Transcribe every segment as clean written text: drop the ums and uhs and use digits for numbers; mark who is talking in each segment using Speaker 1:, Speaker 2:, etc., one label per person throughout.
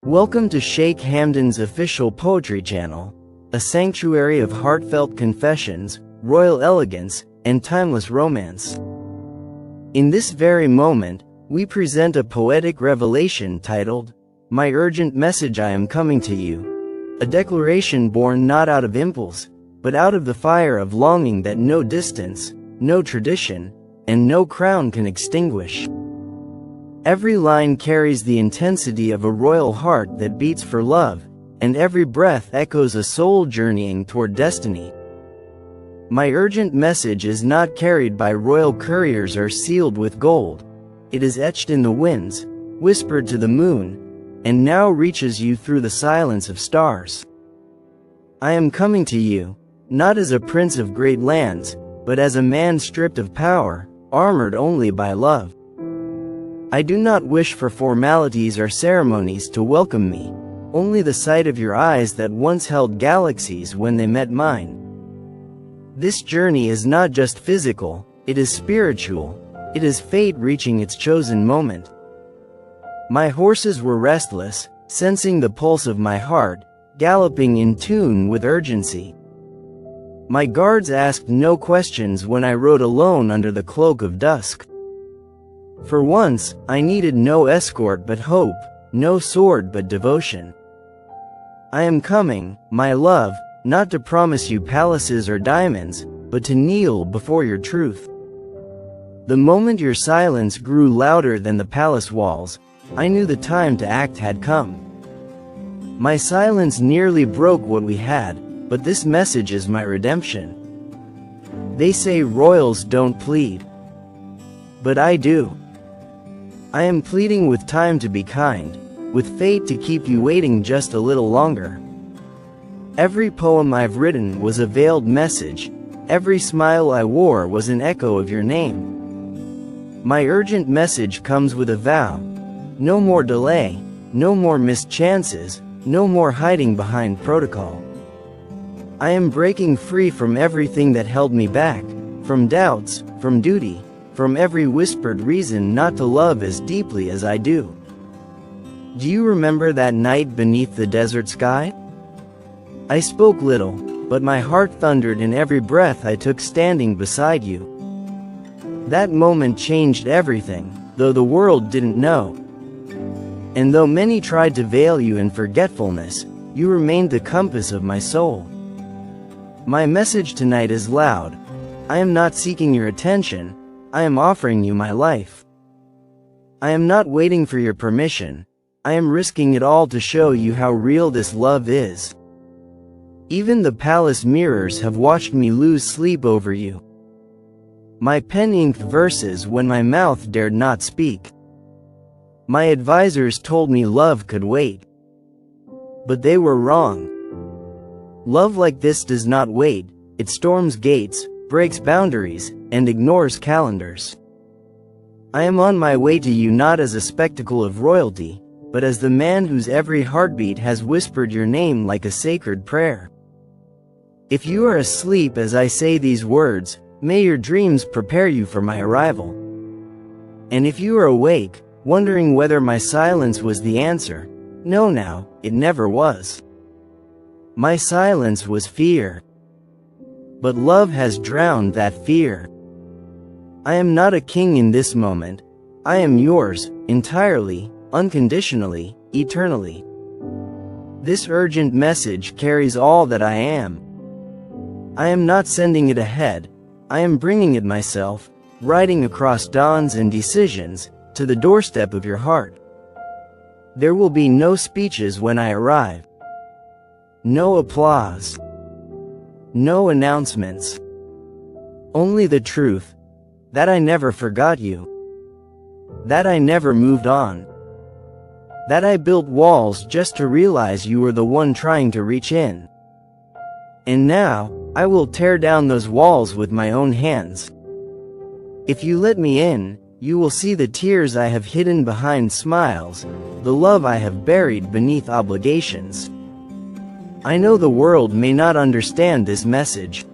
Speaker 1: Welcome to Sheikh Hamdan's official poetry channel, a sanctuary of heartfelt confessions, royal elegance, and timeless romance. In this very moment, we present a poetic revelation titled, "My Urgent Message, I Am Coming to You," a declaration born not out of impulse, but out of the fire of longing that no distance, no tradition, and no crown can extinguish. Every line carries the intensity of a royal heart that beats for love, and every breath echoes a soul journeying toward destiny. My urgent message is not carried by royal couriers or sealed with gold. It is etched in the winds, whispered to the moon, and now reaches you through the silence of stars. I am coming to you, not as a prince of great lands, but as a man stripped of power, armored only by love. I do not wish for formalities or ceremonies to welcome me, only the sight of your eyes that once held galaxies when they met mine. This journey is not just physical, it is spiritual. It is fate reaching its chosen moment. My horses were restless, sensing the pulse of my heart, galloping in tune with urgency. My guards asked no questions when I rode alone under the cloak of dusk. For once, I needed no escort but hope, no sword but devotion. I am coming, my love, not to promise you palaces or diamonds, but to kneel before your truth. The moment your silence grew louder than the palace walls, I knew the time to act had come. My silence nearly broke what we had, but this message is my redemption. They say royals don't plead, but I do. I am pleading with time to be kind, with fate to keep you waiting just a little longer. Every poem I've written was a veiled message, every smile I wore was an echo of your name. My urgent message comes with a vow: no more delay, no more missed chances, no more hiding behind protocol. I am breaking free from everything that held me back, from doubts, from duty, from every whispered reason not to love as deeply as I do. Do you remember that night beneath the desert sky? I spoke little, but my heart thundered in every breath I took standing beside you. That moment changed everything, though the world didn't know. And though many tried to veil you in forgetfulness, you remained the compass of my soul. My message tonight is loud. I am not seeking your attention, I am offering you my life. I am not waiting for your permission, I am risking it all to show you how real this love is. Even the palace mirrors have watched me lose sleep over you. My pen inked verses when my mouth dared not speak. My advisors told me love could wait. But they were wrong. Love like this does not wait, it storms gates, breaks boundaries, and ignores calendars. I am on my way to you not as a spectacle of royalty, but as the man whose every heartbeat has whispered your name like a sacred prayer. If you are asleep as I say these words, may your dreams prepare you for my arrival. And if you are awake, wondering whether my silence was the answer, know now, it never was. My silence was fear. But love has drowned that fear. I am not a king in this moment. I am yours, entirely, unconditionally, eternally. This urgent message carries all that I am. I am not sending it ahead, I am bringing it myself, riding across dawns and decisions, to the doorstep of your heart. There will be no speeches when I arrive. No applause. No announcements. Only the truth. That I never forgot you. That I never moved on. That I built walls just to realize you were the one trying to reach in. And now, I will tear down those walls with my own hands. If you let me in, you will see the tears I have hidden behind smiles, the love I have buried beneath obligations. I know the world may not understand this message.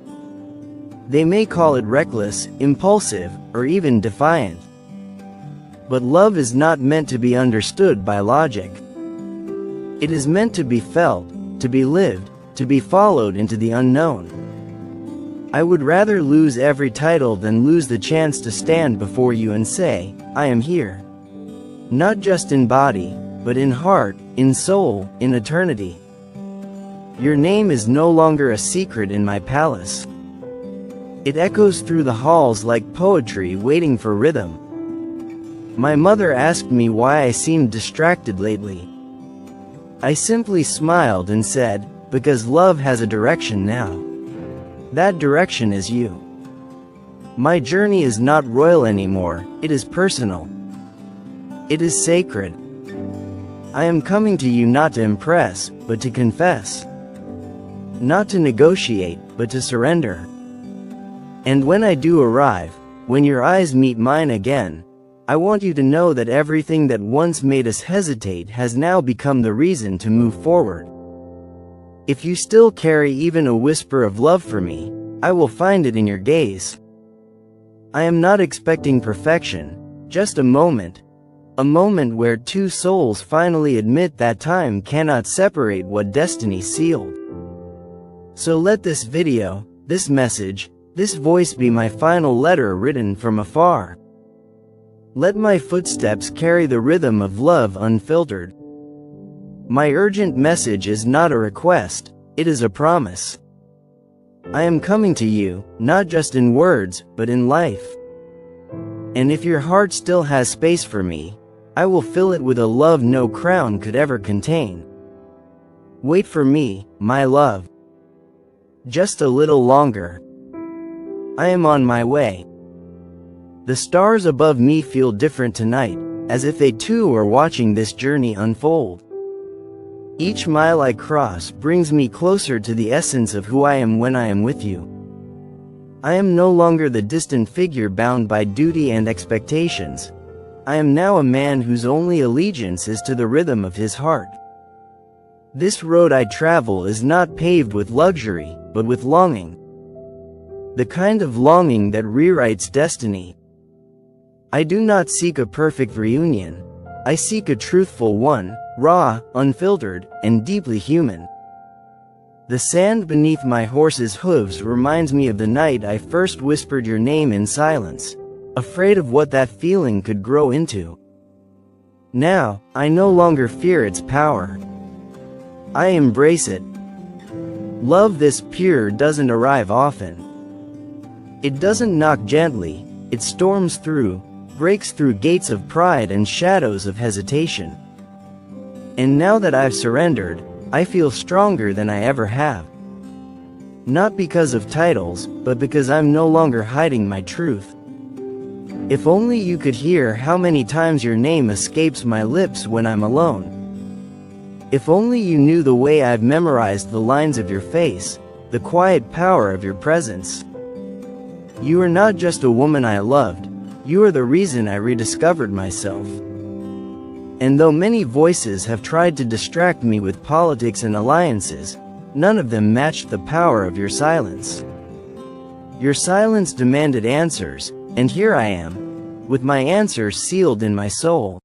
Speaker 1: They may call it reckless, impulsive, or even defiant. But love is not meant to be understood by logic. It is meant to be felt, to be lived, to be followed into the unknown. I would rather lose every title than lose the chance to stand before you and say, I am here. Not just in body, but in heart, in soul, in eternity. Your name is no longer a secret in my palace. It echoes through the halls like poetry waiting for rhythm. My mother asked me why I seemed distracted lately. I simply smiled and said, because love has a direction now. That direction is you. My journey is not royal anymore, it is personal. It is sacred. I am coming to you not to impress, but to confess. Not to negotiate, but to surrender. And when I do arrive, when your eyes meet mine again, I want you to know that everything that once made us hesitate has now become the reason to move forward. If you still carry even a whisper of love for me, I will find it in your gaze. I am not expecting perfection, just a moment where two souls finally admit that time cannot separate what destiny sealed. So let this video, this message, this voice be my final letter written from afar. Let my footsteps carry the rhythm of love unfiltered. My urgent message is not a request, it is a promise. I am coming to you, not just in words, but in life. And if your heart still has space for me, I will fill it with a love no crown could ever contain. Wait for me, my love. Just a little longer. I am on my way. The stars above me feel different tonight, as if they too are watching this journey unfold. Each mile I cross brings me closer to the essence of who I am when I am with you. I am no longer the distant figure bound by duty and expectations. I am now a man whose only allegiance is to the rhythm of his heart. This road I travel is not paved with luxury, but with longing. The kind of longing that rewrites destiny. I do not seek a perfect reunion. I seek a truthful one, raw, unfiltered, and deeply human. The sand beneath my horse's hooves reminds me of the night I first whispered your name in silence, afraid of what that feeling could grow into. Now, I no longer fear its power. I embrace it. Love this pure doesn't arrive often. It doesn't knock gently, it storms through, breaks through gates of pride and shadows of hesitation. And now that I've surrendered, I feel stronger than I ever have. Not because of titles, but because I'm no longer hiding my truth. If only you could hear how many times your name escapes my lips when I'm alone. If only you knew the way I've memorized the lines of your face, the quiet power of your presence. You are not just a woman I loved, you are the reason I rediscovered myself. And though many voices have tried to distract me with politics and alliances, none of them matched the power of your silence. Your silence demanded answers, and here I am, with my answers sealed in my soul.